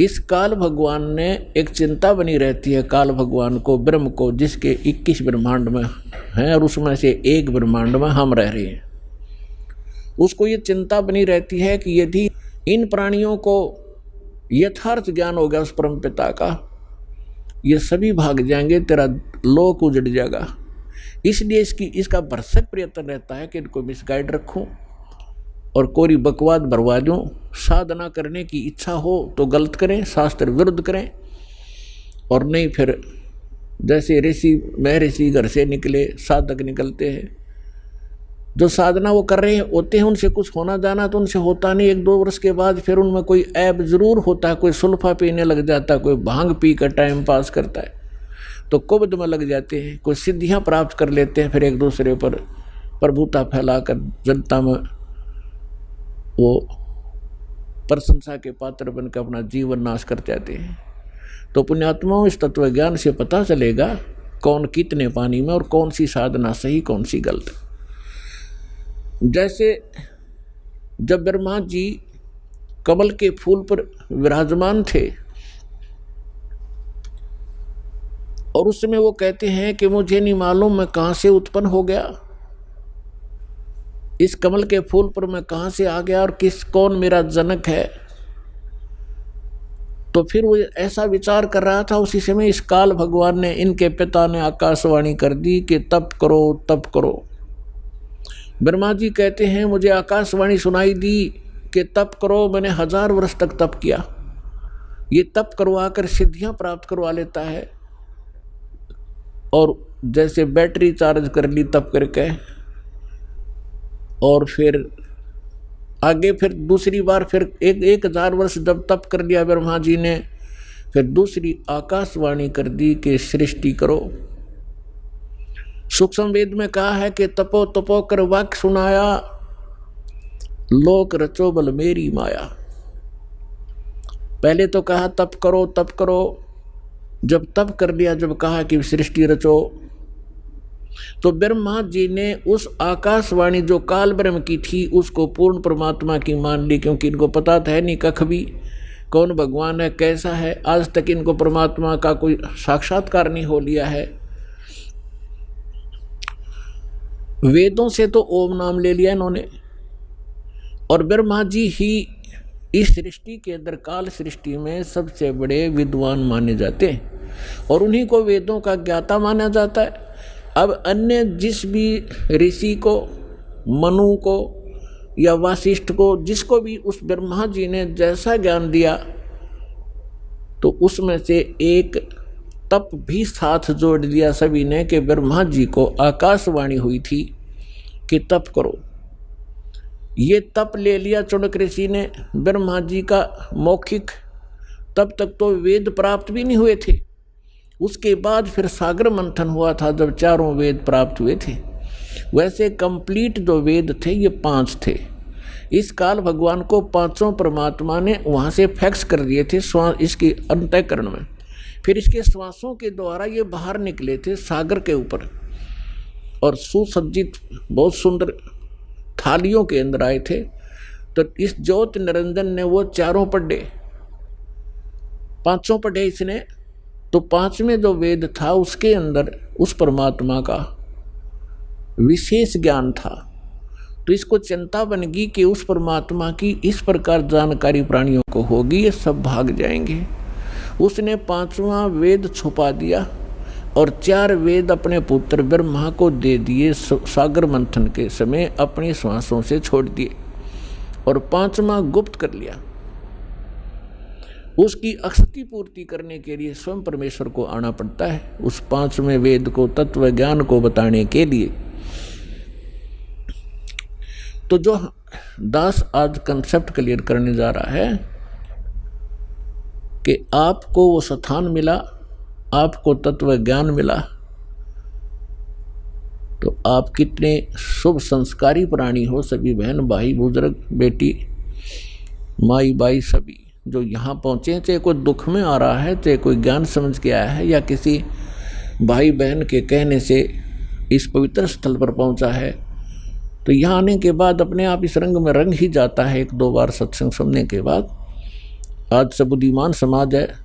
इस काल भगवान ने एक चिंता बनी रहती है काल भगवान को, ब्रह्म को, जिसके 21 ब्रह्मांड में हैं और उसमें से एक ब्रह्मांड में हम रह रहे हैं। उसको ये चिंता बनी रहती है कि यदि इन प्राणियों को यथार्थ ज्ञान हो गया उस परम पिता का, ये सभी भाग जाएंगे, तेरा लोक उजड़ जाएगा। इसलिए इसका भरसक प्रयत्न रहता है कि इनको मिसगाइड रखूं और कोरी बकवाद भरवा दूं। साधना करने की इच्छा हो तो गलत करें, शास्त्र विरुद्ध करें, और नहीं फिर जैसे ऋषि महर्षि घर से निकले साधक निकलते हैं, जो साधना वो कर रहे होते हैं उनसे कुछ होना जाना तो उनसे होता नहीं। 1-2 वर्ष के बाद फिर उनमें कोई ऐब जरूर होता है, कोई सुल्फा पीने लग जाता है, कोई भांग पी कर टाइम पास करता है तो कुबद में लग जाते हैं, कोई सिद्धियां प्राप्त कर लेते हैं, फिर एक दूसरे पर प्रभुता फैलाकर जनता में वो प्रशंसा के पात्र बनकर अपना जीवन नाश कर जाते हैं। तो पुण्यात्माओं, इस तत्व ज्ञान से पता चलेगा कौन कितने पानी में और कौन सी साधना सही कौन सी गलत। जैसे जब ब्रह्मा जी कमल के फूल पर विराजमान थे और उस समय वो कहते हैं कि मुझे नहीं मालूम मैं कहाँ से उत्पन्न हो गया, इस कमल के फूल पर मैं कहाँ से आ गया और कौन मेरा जनक है। तो फिर वो ऐसा विचार कर रहा था, उसी समय इस काल भगवान ने, इनके पिता ने आकाशवाणी कर दी कि तप करो तप करो। ब्रह्मा जी कहते हैं मुझे आकाशवाणी सुनाई दी कि तप करो, मैंने 1000 वर्ष तक तप किया। ये तप करवा कर सिद्धियां प्राप्त करवा लेता है, और जैसे बैटरी चार्ज कर ली तप करके, और फिर आगे फिर दूसरी बार फिर 1000 वर्ष जब तप कर लिया ब्रह्मा जी ने, फिर दूसरी आकाशवाणी कर दी कि सृष्टि करो। सूक्ष्म वेद में कहा है कि तपो तपो कर वाक्य सुनाया, लोक रचो बल मेरी माया। पहले तो कहा तप करो तप करो, जब तप कर लिया, जब कहा कि सृष्टि रचो, तो ब्रह्मा जी ने उस आकाशवाणी जो काल ब्रह्म की थी उसको पूर्ण परमात्मा की मान ली, क्योंकि इनको पता था नहीं कख भी कौन भगवान है कैसा है। आज तक इनको परमात्मा का कोई साक्षात्कार नहीं हो लिया है। वेदों से तो ओम नाम ले लिया इन्होंने, और ब्रह्मा जी ही इस सृष्टि के अंदर काल सृष्टि में सबसे बड़े विद्वान माने जाते हैं, और उन्हीं को वेदों का ज्ञाता माना जाता है। अब अन्य जिस भी ऋषि को, मनु को या वासिष्ठ को, जिसको भी उस ब्रह्मा जी ने जैसा ज्ञान दिया, तो उसमें से एक तप भी साथ जोड़ दिया सभी ने कि ब्रह्मा जी को आकाशवाणी हुई थी कि तप करो। ये तप ले लिया चुनक ऋषि ने ब्रह्मा जी का मौखिक, तब तक तो वेद प्राप्त भी नहीं हुए थे। उसके बाद फिर सागर मंथन हुआ था जब 4 वेद प्राप्त हुए थे। वैसे कंप्लीट जो वेद थे ये 5 थे। इस काल भगवान को 5 परमात्मा ने वहाँ से फैक्स कर दिए थे इसके अंतःकरण में, फिर इसके श्वासों के द्वारा ये बाहर निकले थे सागर के ऊपर, और सुसज्जित बहुत सुंदर थालियों के अंदर आए थे। तो इस ज्योत निरंजन ने वो 4 पढ़े, 5 पढ़े इसने, तो 5वें जो वेद था उसके अंदर उस परमात्मा का विशेष ज्ञान था। तो इसको चिंता बन गई कि उस परमात्मा की इस प्रकार जानकारी प्राणियों को होगी, ये सब भाग जाएंगे। उसने 5वां वेद छुपा दिया और 4 वेद अपने पुत्र ब्रह्मा को दे दिए, सागर मंथन के समय अपनी श्वासों से छोड़ दिए, और 5वां गुप्त कर लिया। उसकी अक्षति पूर्ति करने के लिए स्वयं परमेश्वर को आना पड़ता है, उस 5वें वेद को, तत्व ज्ञान को बताने के लिए। तो जो दास आज कंसेप्ट क्लियर करने जा रहा है कि आपको वो स्थान मिला, आपको तत्व ज्ञान मिला, तो आप कितने शुभ संस्कारी प्राणी हो। सभी बहन भाई बुजुर्ग बेटी माई बाई सभी जो यहाँ पहुँचे, चाहे कोई दुख में आ रहा है, चाहे कोई ज्ञान समझ के आया है, या किसी भाई बहन के कहने से इस पवित्र स्थल पर पहुँचा है, तो यहाँ आने के बाद अपने आप इस रंग में रंग ही जाता है 1-2 बार सत्संग सुनने के बाद। आज सब बुद्धिमान समाज है,